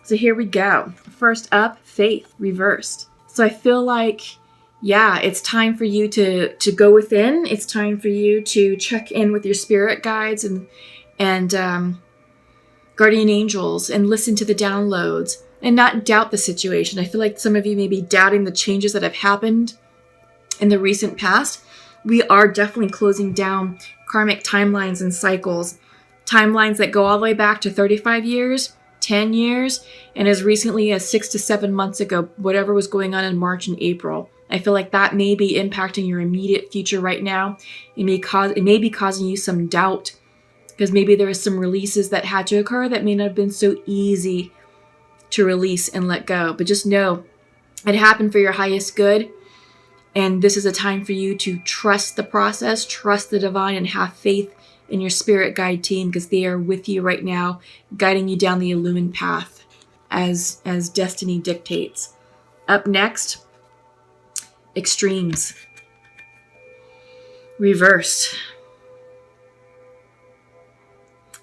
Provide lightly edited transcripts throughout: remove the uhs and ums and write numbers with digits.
So here we go. First up, faith reversed. So I feel like, yeah, it's time for you to go within. It's time for you to check in with your spirit guides and guardian angels and listen to the downloads and not doubt the situation. I feel like some of you may be doubting the changes that have happened in the recent past. We are definitely closing down karmic timelines and cycles, timelines that go all the way back to 35 years, 10 years, and as recently as 6 to 7 months ago, whatever was going on in March and April. I feel like that may be impacting your immediate future right now. It may be causing you some doubt because maybe there are some releases that had to occur that may not have been so easy to release and let go. But just know it happened for your highest good. And this is a time for you to trust the process, trust the divine, and have faith in your spirit guide team because they are with you right now, guiding you down the illumined path as destiny dictates. Up next, extremes. Reversed.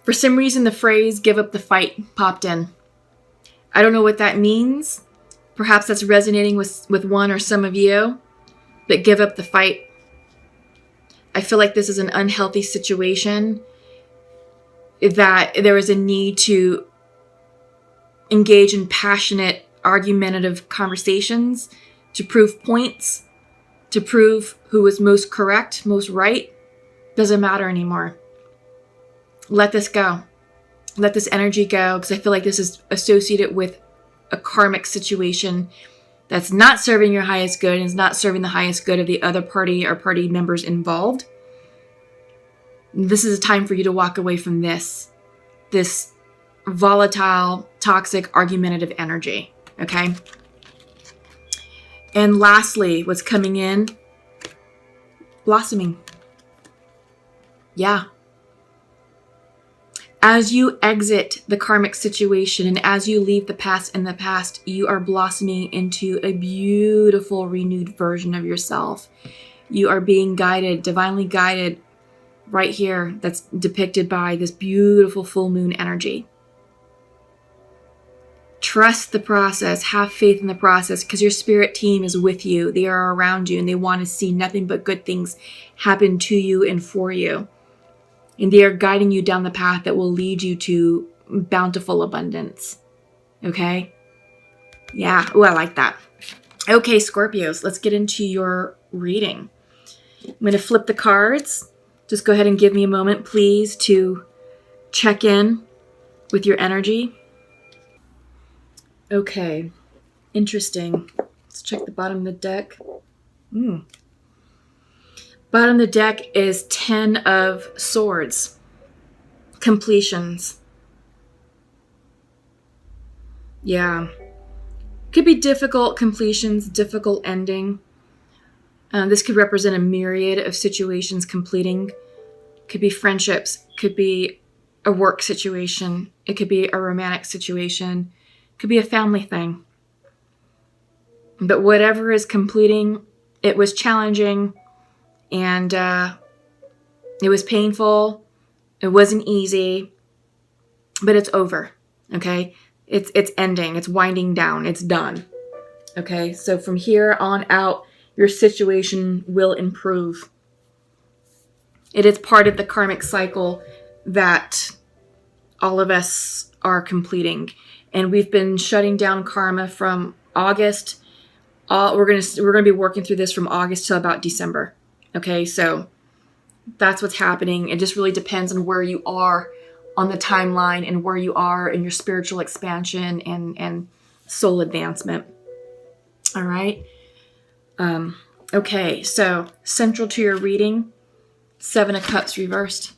For some reason, the phrase "give up the fight" popped in. I don't know what that means. Perhaps that's resonating with one or some of you. But give up the fight. I feel like this is an unhealthy situation, that there is a need to engage in passionate, argumentative conversations to prove points, to prove who was most correct, most right. Doesn't matter anymore. Let this go. Let this energy go, because I feel like this is associated with a karmic situation that's not serving your highest good and is not serving the highest good of the other party or party members involved. This is a time for you to walk away from this volatile, toxic, argumentative energy. Okay? And lastly, what's coming in? Blossoming. Yeah. As you exit the karmic situation and as you leave the past in the past, you are blossoming into a beautiful, renewed version of yourself. You are being guided, divinely guided, right here. That's depicted by this beautiful full moon energy. Trust the process. Have faith in the process because your spirit team is with you. They are around you and they want to see nothing but good things happen to you and for you. And they are guiding you down the path that will lead you to bountiful abundance. Okay? Yeah. Oh, I like that. Okay, Scorpios, let's get into your reading. I'm going to flip the cards. Just go ahead and give me a moment, please, to check in with your energy. Okay. Interesting. Let's check the bottom of the deck. Bottom of the deck is 10 of Swords. Completions. Yeah. Could be difficult completions, difficult ending. This could represent a myriad of situations completing. Could be friendships. Could be a work situation. It could be a romantic situation. Could be a family thing. But whatever is completing, it was challenging. And it was painful. It wasn't easy, but it's over. Okay, it's ending. It's winding down. It's done. Okay, so from here on out, your situation will improve. It is part of the karmic cycle that all of us are completing, and we've been shutting down karma from August. We're gonna be working through this from August till about December. Okay, so that's what's happening. It just really depends on where you are on the timeline and where you are in your spiritual expansion and soul advancement. All right. Okay, so central to your reading, 7 of Cups reversed.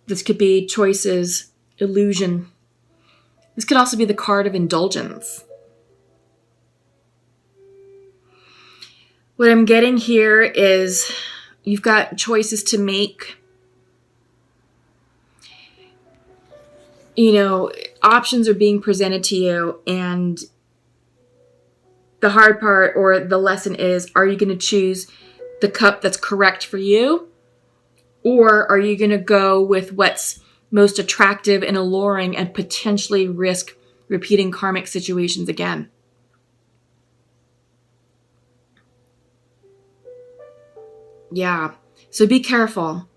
This could be choices, illusion. This could also be the card of indulgence. What I'm getting here is you've got choices to make. You know, options are being presented to you, and the hard part or the lesson is, are you going to choose the cup that's correct for you? Or are you going to go with what's most attractive and alluring, and potentially risk repeating karmic situations again. Yeah. So be careful.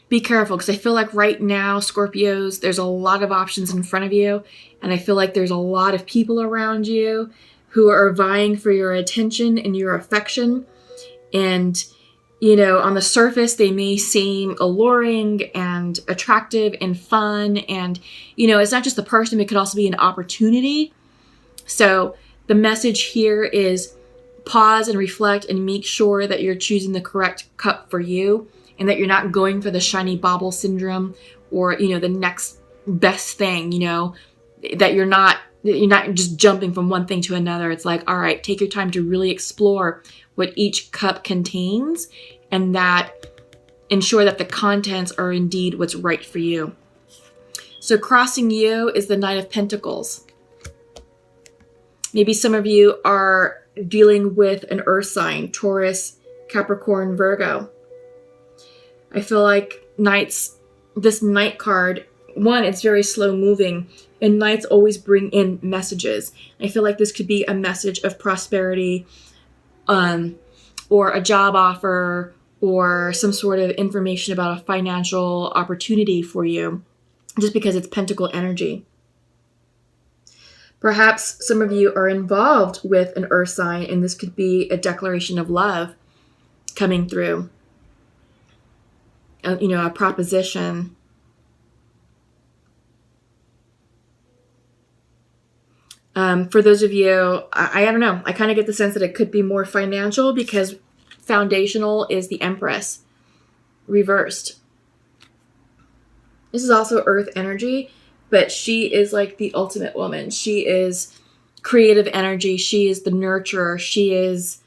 Be careful, because I feel like right now, Scorpios, there's a lot of options in front of you. And I feel like there's a lot of people around you who are vying for your attention and your affection. And, on the surface, they may seem alluring and attractive and fun. And, it's not just the person, it could also be an opportunity. So the message here is pause and reflect and make sure that you're choosing the correct cup for you, and that you're not going for the shiny bauble syndrome or, the next best thing, that you're not just jumping from one thing to another. It's like, all right, take your time to really explore what each cup contains, and that ensure that the contents are indeed what's right for you. So crossing you is the Knight of Pentacles. Maybe some of you are dealing with an earth sign, Taurus, Capricorn, Virgo. I feel like this Knight card, one, it's very slow moving, and Knights always bring in messages. I feel like this could be a message of prosperity, or a job offer, or some sort of information about a financial opportunity for you, just because it's Pentacle energy. Perhaps some of you are involved with an earth sign, and this could be a declaration of love coming through. A proposition. For those of you, I don't know, I kind of get the sense that it could be more financial, because foundational is the Empress reversed. This is also earth energy, but she is like the ultimate woman. She is creative energy. She is the nurturer. She is,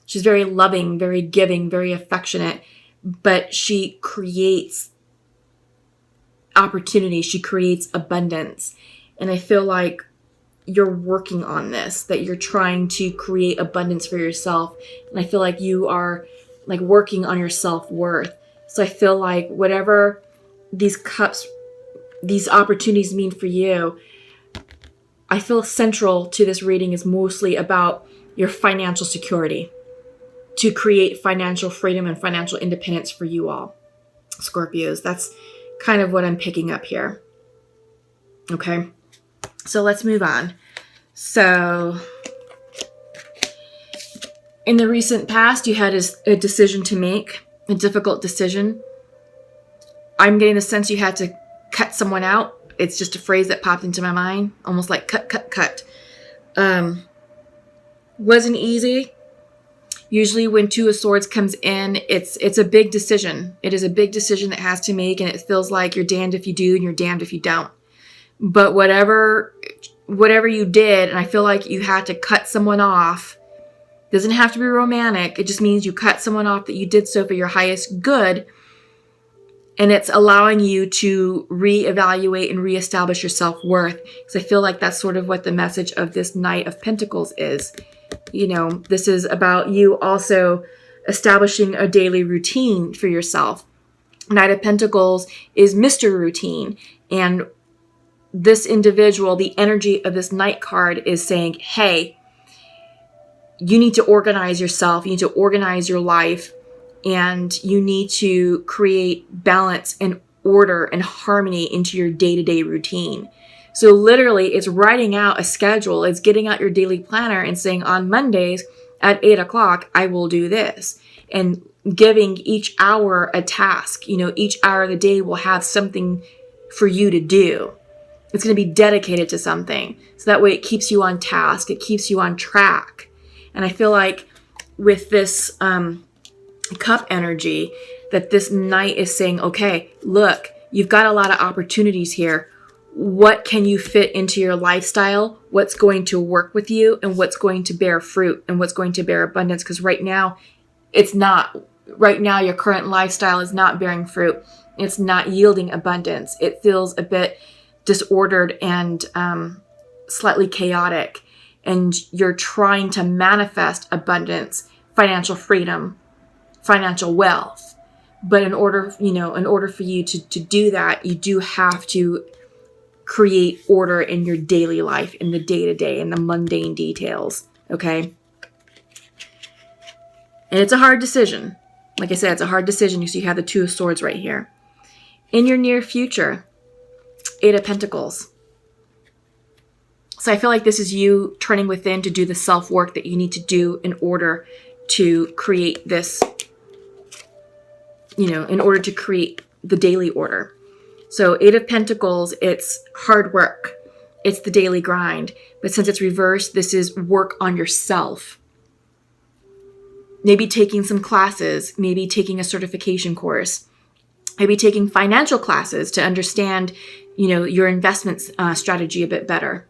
she's very loving, very giving, very affectionate, but she creates opportunity. She creates abundance. And I feel like you're working on this, that you're trying to create abundance for yourself. And I feel like you are like working on your self-worth. So I feel like whatever these cups, these opportunities mean for you, I feel central to this reading is mostly about your financial security, to create financial freedom and financial independence for you all, Scorpios. That's kind of what I'm picking up here. Okay, so let's move on. So in the recent past, you had a decision to make, a difficult decision. I'm getting the sense you had to cut someone out. It's just a phrase that popped into my mind, almost like cut. Wasn't easy. Usually when Two of Swords comes in, it's a big decision. It is a big decision that has to make, and it feels like you're damned if you do and you're damned if you don't. But whatever you did, and I feel like you had to cut someone off, doesn't have to be romantic. It just means you cut someone off, that you did so for your highest good. And it's allowing you to reevaluate and reestablish your self-worth. Because I feel like that's sort of what the message of this Knight of Pentacles is. This is about you also establishing a daily routine for yourself. Knight of Pentacles is Mr. Routine. And this individual, the energy of this Knight card is saying, hey, you need to organize yourself. You need to organize your life. And you need to create balance and order and harmony into your day-to-day routine. So literally, it's writing out a schedule. It's getting out your daily planner and saying, on Mondays at 8 o'clock, I will do this. And giving each hour a task. Each hour of the day will have something for you to do. It's going to be dedicated to something. So that way it keeps you on task. It keeps you on track. And I feel like with this cup energy, that this Knight is saying, okay, look, you've got a lot of opportunities here. What can you fit into your lifestyle? What's going to work with you, and what's going to bear fruit, and what's going to bear abundance? Because right now, it's not. Right now, your current lifestyle is not bearing fruit. It's not yielding abundance. It feels a bit disordered and slightly chaotic. And you're trying to manifest abundance, financial freedom, financial wealth, But in order for you to do that, you do have to create order in your daily life, in the day-to-day, in the mundane details, okay? And it's a hard decision. Like I said, it's a hard decision because you have the Two of Swords right here. In your near future, Eight of Pentacles. So I feel like this is you turning within to do the self-work that you need to do in order to create this, in order to create the daily order. So Eight of Pentacles, it's hard work. It's the daily grind. But since it's reversed, this is work on yourself. Maybe taking some classes, maybe taking a certification course, maybe taking financial classes to understand, your investment strategy a bit better.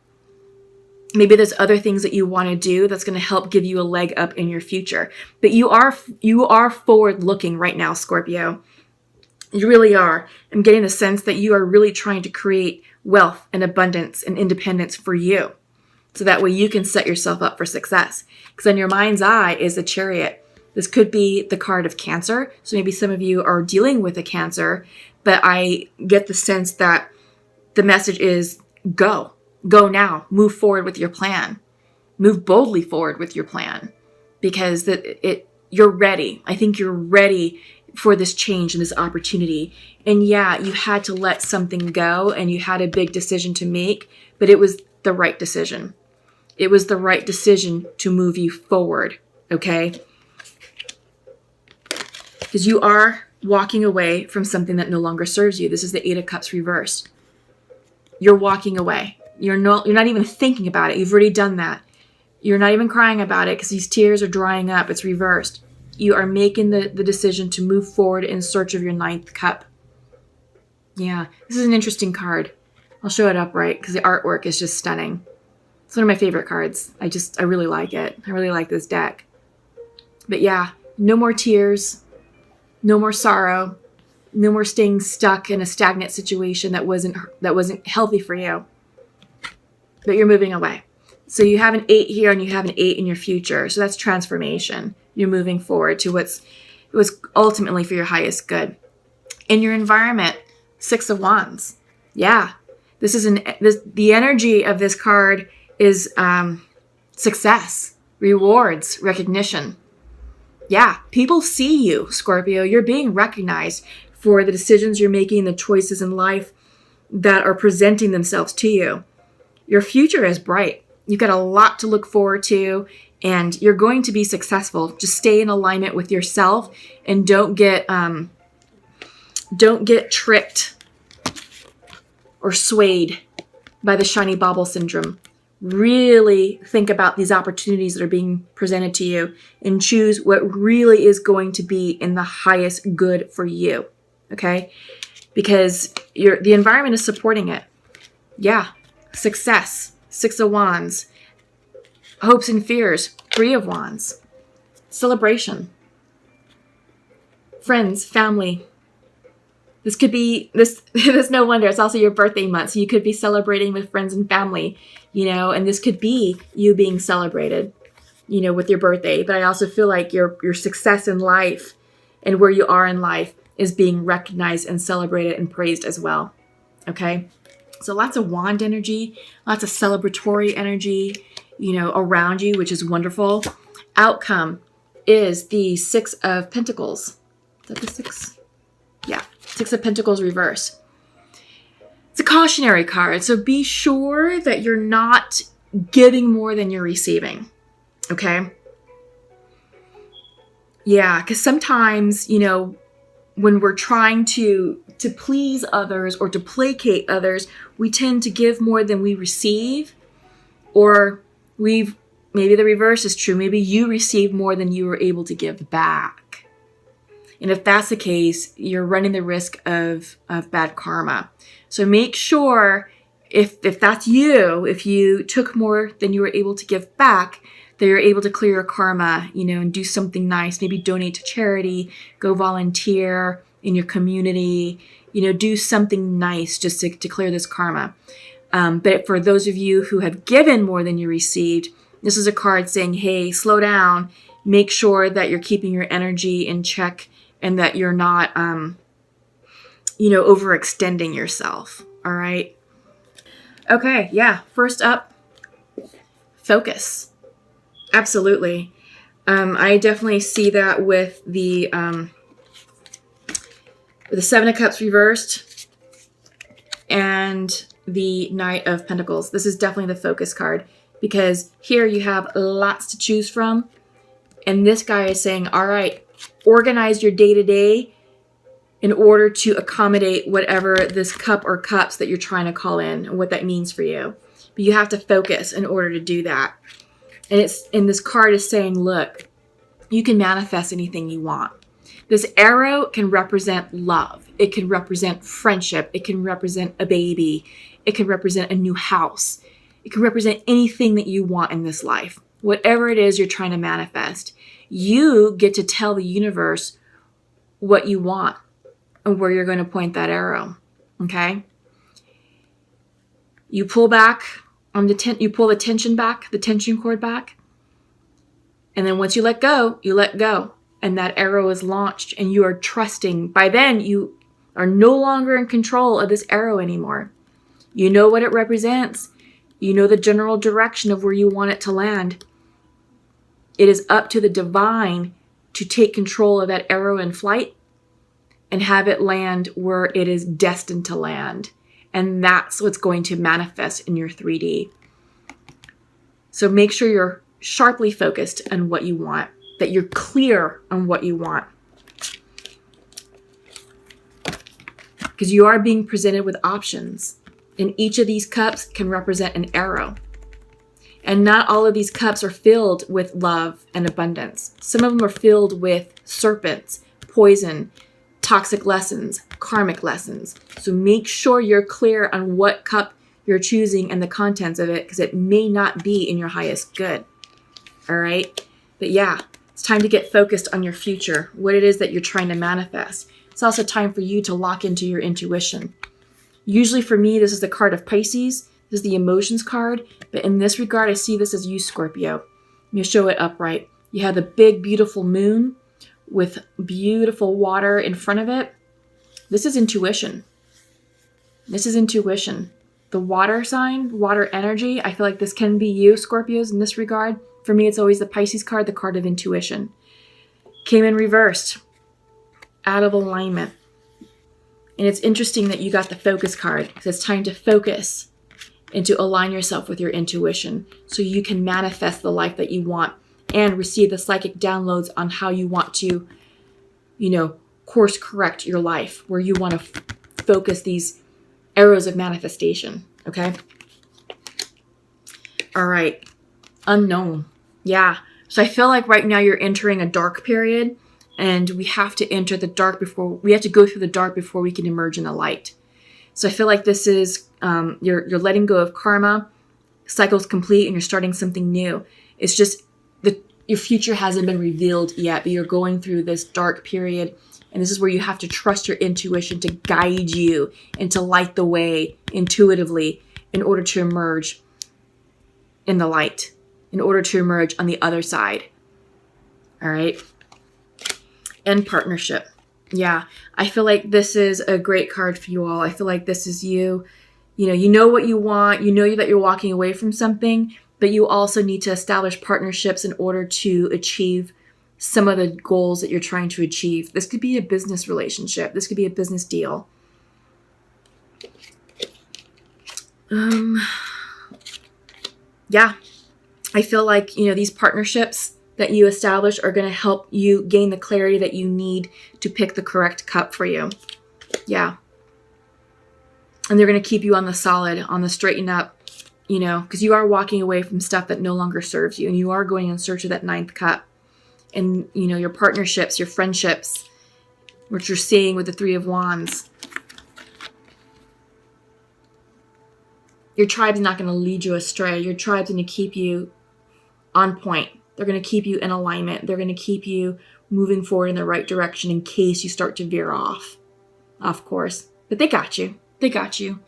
Maybe there's other things that you want to do that's going to help give you a leg up in your future. But you are forward looking right now, Scorpio. You really are. I'm getting the sense that you are really trying to create wealth and abundance and independence for you. So that way you can set yourself up for success. Because in your mind's eye is the Chariot. This could be the card of Cancer. So maybe some of you are dealing with a Cancer. But I get the sense that the message is go. Go now. Move forward with your plan. Move boldly forward with your plan. Because you're ready. I think you're ready for this change and this opportunity. And yeah, you had to let something go and you had a big decision to make, but it was the right decision. It was the right decision to move you forward, okay? Because you are walking away from something that no longer serves you. This is the Eight of Cups reversed. You're walking away. You're not even thinking about it. You've already done that. You're not even crying about it because these tears are drying up. It's reversed. You are making the decision to move forward in search of your ninth cup. Yeah, this is an interesting card. I'll show it up right because the artwork is just stunning. It's one of my favorite cards. I really like it. I really like this deck. But yeah, no more tears, no more sorrow, no more staying stuck in a stagnant situation that wasn't healthy for you. But you're moving away. So you have an 8 here and you have an 8 in your future. So that's transformation. You're moving forward to what's ultimately for your highest good. In your environment, 6 of Wands. Yeah, the energy of this card is success, rewards, recognition. Yeah, people see you, Scorpio. You're being recognized for the decisions you're making, the choices in life that are presenting themselves to you. Your future is bright. You've got a lot to look forward to. And you're going to be successful. Just stay in alignment with yourself and don't get tricked or swayed by the shiny bauble syndrome. Really think about these opportunities that are being presented to you and choose what really is going to be in the highest good for you. Okay? Because the environment is supporting it. Yeah. Success. 6 of Wands. Hopes and fears, 3 of Wands. Celebration. Friends, family. This could be, there's no wonder, it's also your birthday month. So you could be celebrating with friends and family, and this could be you being celebrated, with your birthday. But I also feel like your success in life and where you are in life is being recognized and celebrated and praised as well. Okay? So lots of wand energy, lots of celebratory energy, around you, which is wonderful. Outcome is the 6 of Pentacles. Is that the 6? Yeah, 6 of Pentacles reverse. It's a cautionary card, so be sure that you're not giving more than you're receiving, okay? Yeah, because sometimes, when we're trying to please others or to placate others, we tend to give more than we receive, or maybe the reverse is true. Maybe you receive more than you were able to give back. And if that's the case, you're running the risk of bad karma. So make sure if that's you, if you took more than you were able to give back, that you're able to clear your karma, and do something nice. Maybe donate to charity, go volunteer in your community, do something nice just to clear this karma. But for those of you who have given more than you received, this is a card saying, hey, slow down, make sure that you're keeping your energy in check and that you're not, overextending yourself. All right. Okay. Yeah. First up, focus. Absolutely. I definitely see that with the Seven of Cups reversed and the Knight of Pentacles. This is definitely the focus card, because here you have lots to choose from. And this guy is saying, all right, organize your day-to-day in order to accommodate whatever this cup or cups that you're trying to call in and what that means for you. But you have to focus in order to do that. And this card is saying, look, you can manifest anything you want. This arrow can represent love. It can represent friendship. It can represent a baby. It can represent a new house. It can represent anything that you want in this life. Whatever it is you're trying to manifest, you get to tell the universe what you want and where you're going to point that arrow. Okay? You pull back on you pull the tension back, the tension cord back. And then once you let go, and that arrow is launched, and you are trusting. By then, you are no longer in control of this arrow anymore. You know what it represents. You know the general direction of where you want it to land. It is up to the divine to take control of that arrow in flight and have it land where it is destined to land. And that's what's going to manifest in your 3D. So make sure you're sharply focused on what you want, that you're clear on what you want. Because you are being presented with options. And each of these cups can represent an arrow. And not all of these cups are filled with love and abundance. Some of them are filled with serpents, poison, toxic lessons, karmic lessons. So make sure you're clear on what cup you're choosing and the contents of it, because it may not be in your highest good. All right? But yeah, it's time to get focused on your future, what it is that you're trying to manifest. It's also time for you to lock into your intuition. Usually for me, this is the card of Pisces. This is the emotions card. But in this regard, I see this as you, Scorpio. Let me show it upright. You have the big, beautiful moon with beautiful water in front of it. This is intuition. This is intuition. The water sign, water energy, I feel like this can be you, Scorpios, in this regard. For me, it's always the Pisces card, the card of intuition. Came in reversed, out of alignment. And it's interesting that you got the focus card, because it's time to focus and to align yourself with your intuition so you can manifest the life that you want and receive the psychic downloads on how you want to, course correct your life, where you want to focus these arrows of manifestation. Okay? All right. Unknown. Yeah. So I feel like right now you're entering a dark period, and we have to enter the dark we have to go through the dark before we can emerge in the light. So I feel like this is, you're letting go of karma, cycle's complete, and you're starting something new. It's just your future hasn't been revealed yet, but you're going through this dark period. And this is where you have to trust your intuition to guide you and to light the way intuitively in order to emerge in the light, in order to emerge on the other side. All right. And partnership. Yeah. I feel like this is a great card for you all. I feel like this is you. You know what you want. You know that you're walking away from something, but you also need to establish partnerships in order to achieve some of the goals that you're trying to achieve. This could be a business relationship. This could be a business deal. Yeah. I feel like, these partnerships that you establish are going to help you gain the clarity that you need to pick the correct cup for you. Yeah. And they're going to keep you on the solid, on the straighten up, because you are walking away from stuff that no longer serves you, and you are going in search of that 9th cup. And, your partnerships, your friendships, which you're seeing with the 3 of Wands. Your tribe's not going to lead you astray. Your tribe's going to keep you on point. They're going to keep you in alignment. They're going to keep you moving forward in the right direction in case you start to veer off course. But they got you. They got you.